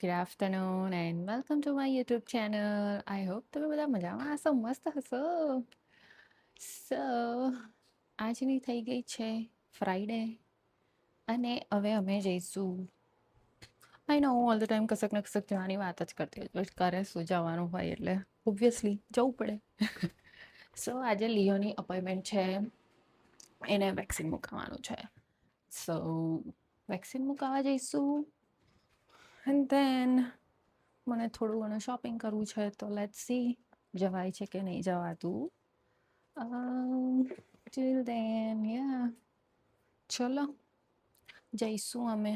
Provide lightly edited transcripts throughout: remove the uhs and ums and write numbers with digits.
Good afternoon and welcome to my YouTube channel. I hope તમે બધા મજામાં હશો, મસ્ત હશો. સો આજની થઈ ગઈ છે ફ્રાઈડે અને હવે અમે જઈશું. આઈ નો ઓલ ધ ટાઈમ કસક ને કસક જવાની વાત જ કરતી હોય, બટ કરે શું, જવાનું હોય એટલે ઓબ્વિયસલી જવું પડે. સો આજે લિયોની અપોઇન્ટમેન્ટ છે, એને વેક્સિન મુકાવવાનું છે. સો વેક્સિન મુકાવવા જઈશું એન્ડ ધેન મને થોડું ઘણું શોપિંગ કરવું છે, તો લેટ્સ સી જવાય છે કે નહીં જવાતું. ટિલ ધેન યા ચલો જઈશું અમે.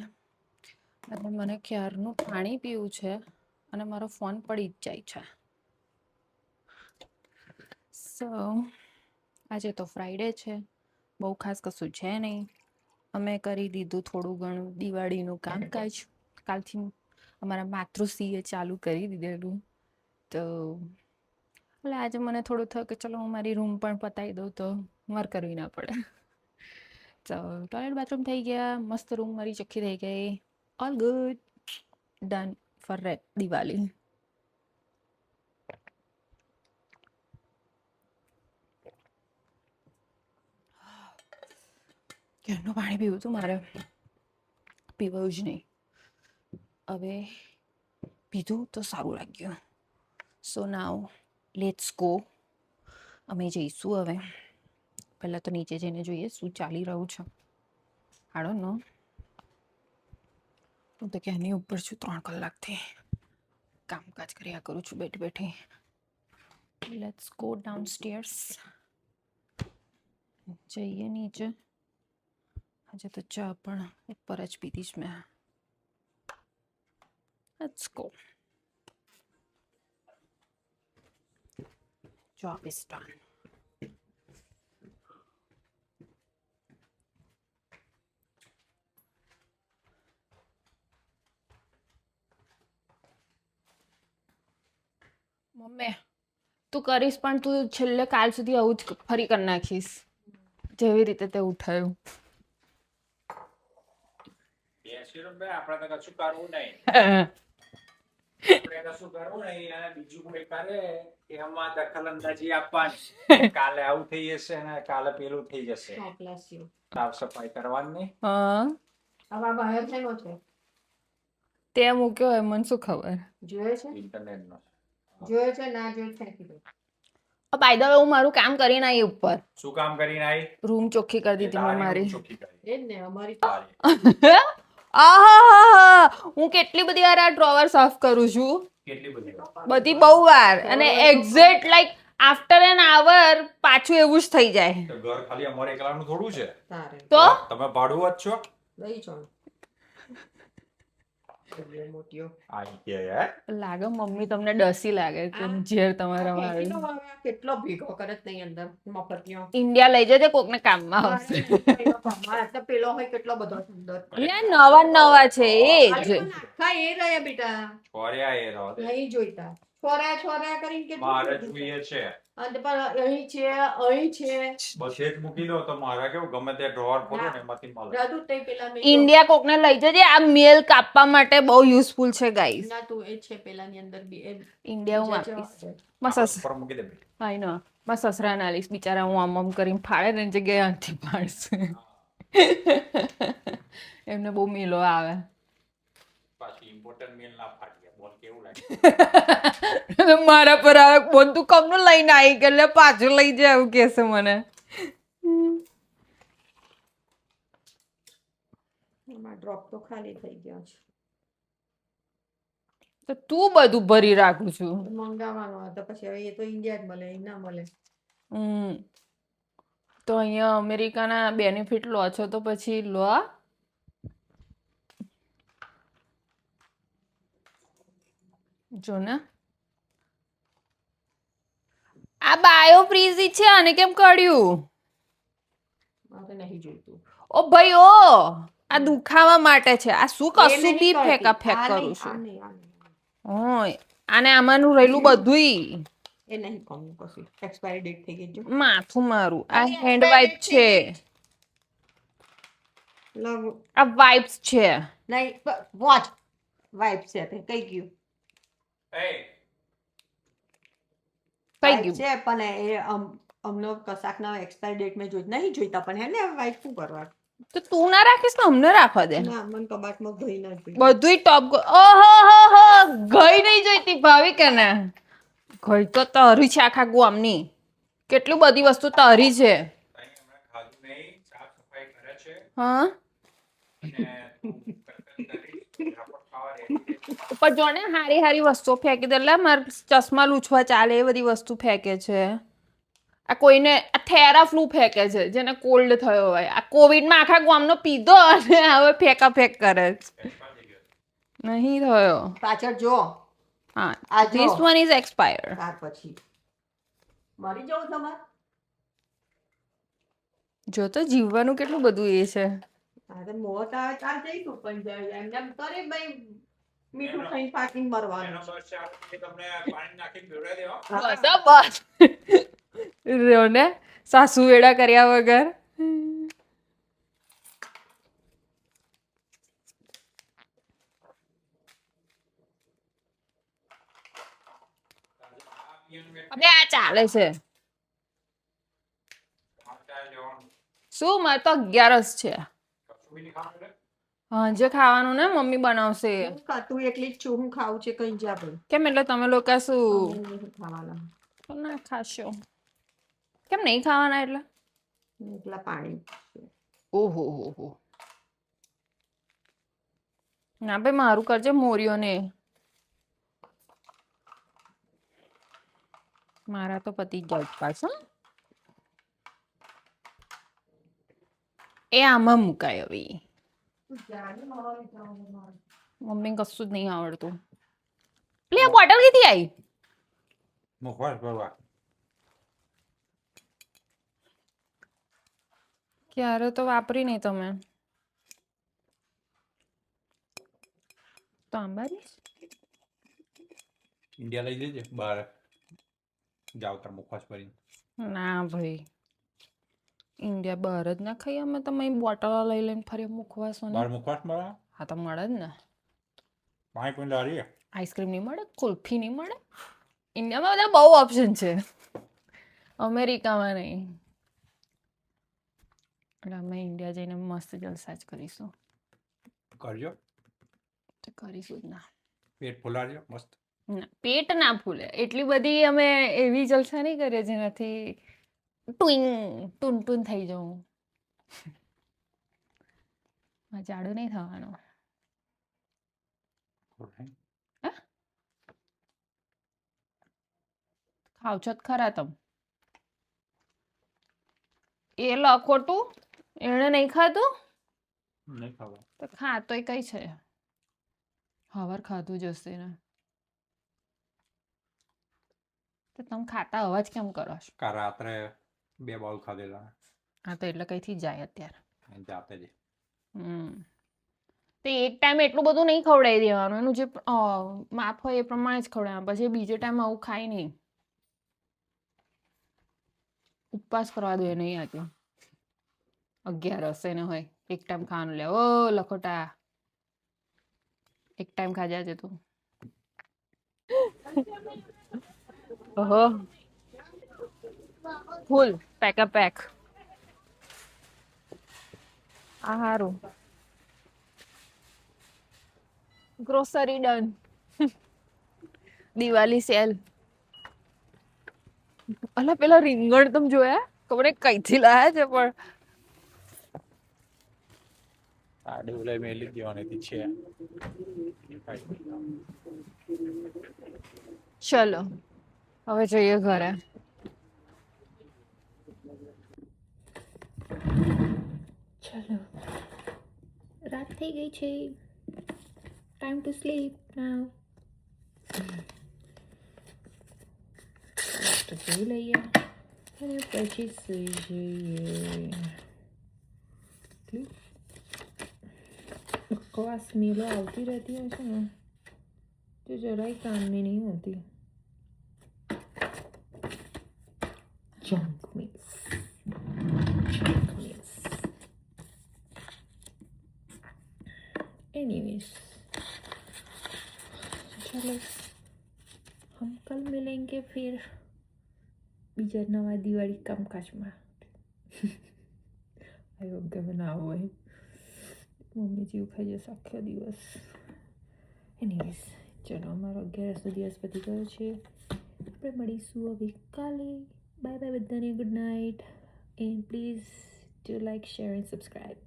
અને મને ક્યારનું પાણી પીવું છે અને મારો ફોન પડી જ જાય છે. સો આજે તો ફ્રાઈડે છે, બહુ ખાસ કશું છે નહીં. અમે કરી દીધું થોડું ઘણું દિવાળીનું કામકાજ. કાલથી અમારા માતૃશ્રીએ ચાલુ કરી દીધેલું, તો એટલે આજે મને થોડું થયું કે ચલો હું મારી રૂમ પણ પતાવી દઉં તો મારે કરવી ના પડે. તો ટોયલેટ બાથરૂમ થઈ ગયા, મસ્ત રૂમ મારી ચોખ્ખી થઈ ગઈ, all good, done for Diwali. ક્યારનું પાણી પીવું હતું મારે, પીવું જ નહીં. હવે પીધું તો સારું લાગ્યું. સો નાવ લેટ્સ ગો. અમે જઈશું હવે. પહેલાં તો નીચે જઈને જોઈએ શું ચાલી રહ્યું છે. I don't know. હું તો ક્યાંની ઉપર છું, 3 કલાકથી કામકાજ કર્યા કરું છું બેઠી બેઠી. Let's go down stairs. જઈએ નીચે. આજે તો ચા પણ ઉપર જ પીધી જ મેં. Let's go. Job is done. Mummy તું કરીશ પણ તું છેલ્લે કાલ સુધી આવું જ ફરી કરી નાખીશ, જેવી રીતે તે ઉઠાયું. આપણે કશું કરવું નહીં, અને બીજું કોઈ કરે એમાં દખલ અંદાજી આપવાની. કાલે આવું થઈ જશે ને કાલે પેલું થઈ જશે, સાફ સફાઈ કરવાની. તે મૂક્યો હોય, મને શું ખબર. ઇન્ટરનેટ નો બાય ધ વે હું મારું કામ કરીને આવી ઉપર. શું કામ કરીને આવી? રૂમ ચોખ્ખી કરી દીધી મેં મારી. ચોખ્ખી કરી. હું કેટલી બધી વાર આ ડ્રોવર સાફ કરું છું, કેટલી બધી બધી બહુ વાર, અને એક્ઝેક્ટ લાઈક આફ્ટર એન આવર પાછું એવું જ થઈ જાય. તો ઘર ખાલી અમારે એકલાનું થોડું છે, તો તમે ભાડું જ છો. લાગે મમ્મી તમને ડસી લાગે કે ઝેર તમારા કેટલો ભેગો કરે નહીં અંદર મફતિયો. ઇન્ડિયા લઈ જજે, કોકને કામમાં આવશે. પેલો હોય કેટલો બધો સુંદર, નવા નવા છે એ જ. આખા એ રહ્યા બેટા, છોર્યા એ રહો નહીં જોઈતા. છોરા છોરા કરીને કેટલું મારે બધું જોઈએ છે. અને પણ અહીં છે, અહીં છે. બસ એક મૂકી દો તો મારા કેવું ગમે તે ડ્રોવર ખોલો ને એમાંથી મળે. જાદુ તે પેલા મેં ઇન્ડિયા કોકને લઈ જજે, આ મેલ કાપવા માટે બહુ યુઝફુલ છે ગાઈસ. ના તું એ છે પેલાની અંદર બી એ ઇન્ડિયા હું આપીશ. મસ્ત ઉપર મૂકી દે. આઈ નો મસ્ત સસરાને આલીશ, બિચારા હું આમ કરીને ફાડે ને એની જગ્યાએ આંથી પાડશે. એમને બહુ મેલો આવે. પાછી ઇમ્પોર્ટન્ટ મેલ ના ફાડીએ, બોલ કેવું લાગે. મારા પર આવે બોલ, તું કમનું લઈને આવી કે એટલે પાછું લઈ જાય એવું કહેશે મને. ડ્રોપ તો ખાલી થઈ ગયો છે, તો તું બધું ભરી રાખું છું. મંગાવવાનો હતો પછી હવે એ તો ઇન્ડિયા જ મળે, એ ના મળે. તો અહીંયા અમેરિકાના બેનિફિટ લો છો તો પછી લો. જો ને આ બાયો ફ્રીઝ છે, આને કેમ કાઢ્યું? મારે નહીં જોઈતું. ઓ ભાઈ ઓ, આ દુખાવા માટે છે. આ શું કશું બી ફેંકા ફેંક કરું છું. ઓય આને આમાંનું રહેલું બધુંય એ નહીં કમ કશું એક્સપાયરી ડેટ થઈ ગઈ. જો માથું મારું. આ હેન્ડ વાઇપ છે, લવ આ વાઇપ્સ છે. નહીં વોચ વાઇપ છે તે કઈ ગયું એ કઈ વાઇપ ગયું છે પણ એ અમનો કશાકના એક્સપાયર ડેટ મેં જોઈ નહીં જોઈતા પણ હે ને વાઇપ શું કરવા તો તું ના રાખીશ ને અમને રાખવા દે ના મને કબાટમાં ભરી ના જોઈ બધુંય ટોપ ઓહો હો હો ગઈ નહીં જોઈતી ભાવિકાને ગઈ તો તારી છે આખા ગામની કેટલી બધી વસ્તુ તારી છે તાઈ હમણાં ખાધું નહીં, સાફ સફાઈ કરે છે હા અને તું કરકર કરીશ, રાપડ ખાવા ready છે. ઉપર જો ને હારી હારી વસ્તુઓ ફેંકી દે લે માર ચશ્મા લૂછવા ચાલે એ બધી વસ્તુ ફેંકે છે આ કોઈને આ થેરા ફ્લુ ફેંકે છે જેને કોલ્ડ થયો હોય આ કોવિડમાં આખા ગામનો પીધો અને હવે ફેંકા ફેંક કરે છે Expire થઈ ગયો. નહીં થયો પાછળ જો હા આ જો. ધીસ વન ઇઝ એક્સપાયર ત્યાર પછી મરી જવું તમારે જો તો જીવવાનું કેટલું બધું એ છે અરે મોત આવે તાર જઈશું પણ એમ જેમ કરે ભાઈ મીઠું એનો- ખાઈને પાકીને મરવાનું એનો બસ ચાર વાગે તમને પાણી નાખીને પીવડાવી દેવા. બસ રહ્યો ને સાસુ વેડા કર્યા વગર આ પીવાનું બેન, અબે આ ચાલે છે આ ચાય લેવાનું. શું મારે તો 11 છે કશું બી નહીં ખાવાનું એટલે? હાંજે ખાવાનું ને મમ્મી બનાવશે હું તું એકલી જ છું હું ખાવું છે કઈ જા ભાઈ કેમ એટલે તમે લોકો શું હું નહીં ખાવાના તો ના ખાશો કેમ નહીં ખાવાના એટલે એકલા પાણી ઓહો હો હો ના ભાઈ મારું કરજે મોરિયોને મારા તો પતિ જ જાય ઉપવાસ હં એ આમાં મુકાય હવે મમ્મી કશું જ નહીં આવડતું લે આ બોટલ કીધી આવી મુખવાસ ભરવા. ક્યારે તો વાપરી નહીં તમે તો આંબારી ઇન્ડિયા લઈ જજે બહાર જાવ તાર મુખવાસ ભરીને. ના ભાઈ ઇન્ડિયા બહાર જ ના ખાઈએ અમે તમે બોટલો લઈ લઈને ફરી મુખવાસો બહાર મુખવાસ મળે, હા તો મળે જ ને પાણી પીને લારીએ. આઈસ્ક્રીમ નહીં મળે કુલ્ફી નહીં મળે ઇન્ડિયામાં બધા બહુ ઓપ્શન છે અમેરિકામાં નહીં એટલે અમે ઇન્ડિયા જઈને મસ્ત જલસા જ કરીશું કરજો, તો કરીશું જ ના પેટ ફુલાડજો મસ્ત. ના પેટ ના ફૂલે એટલી બધી અમે એવી જલસા નહીં કરીએ જેનાથી ટુઈંગ ટૂન ટૂન થઈ જવું જાડું નહીં થવાનું ખાવ છો જ ખરા તમ એ લખોટું એણે નહીં ખાધું નહીં ખાવા. તો ખાતોય કઈ છે હવાર ખાધું જ હશે ને તો તમે ખાતા અવાજ કેમ કરો છો કાલ રાત્રે 2 બાઉલ ખાધેલા હા તો એટલે કઈથી જાય અત્યારે જાતે જ. તે એક ટાઈમ એટલું બધું નહીં ખવડાવી દેવાનું એનું જે માપ હોય એ પ્રમાણે જ ખવડાવવાનું પછી બીજે ટાઈમ આવું ખાય નહીં ઉપવાસ કરવા દે નહીં આજે 11 હશે ને હોય એક ટાઈમ ખાવાનું લે ઓ લખોટા એક ટાઈમ ખાજે આજે તું ઓહો ફૂલ પેક આ હારું ગ્રોસરી ડન દિવાળી સેલ અલા પેલા રીંગણ તમે જોયા ખબર નહીં કઈથી લાયા છે પણ સાડી ઉલાઈ મેલી દેવાની છે. ચલો હવે જઈએ ઘરે ચલો રાત થઈ ગઈ છે ટાઈમ ટુ સ્લીપ નાઉ તો જોઈ લઈએ અને પછી સુઈ જઈએ બકવાસ સ્મેલો આવતી રહેતી હશે ને તો જરાય કામની નહીં હોતી જંક મિક્સ anyways चलो हम कल मिलेंगे फिर બીજા નવા દિવાળી કામકાજમાં. આઈ હોપ કે ના હોય મમ્મી જીવ ખાઈ જશે આખો દિવસ. એનીવેઝ ચલો અમારો 11નો દિવસ પતી ગયો છે. આપણે મળીશું હવે કાલે. બાય બાય બધાને, good night and please do like, share and subscribe.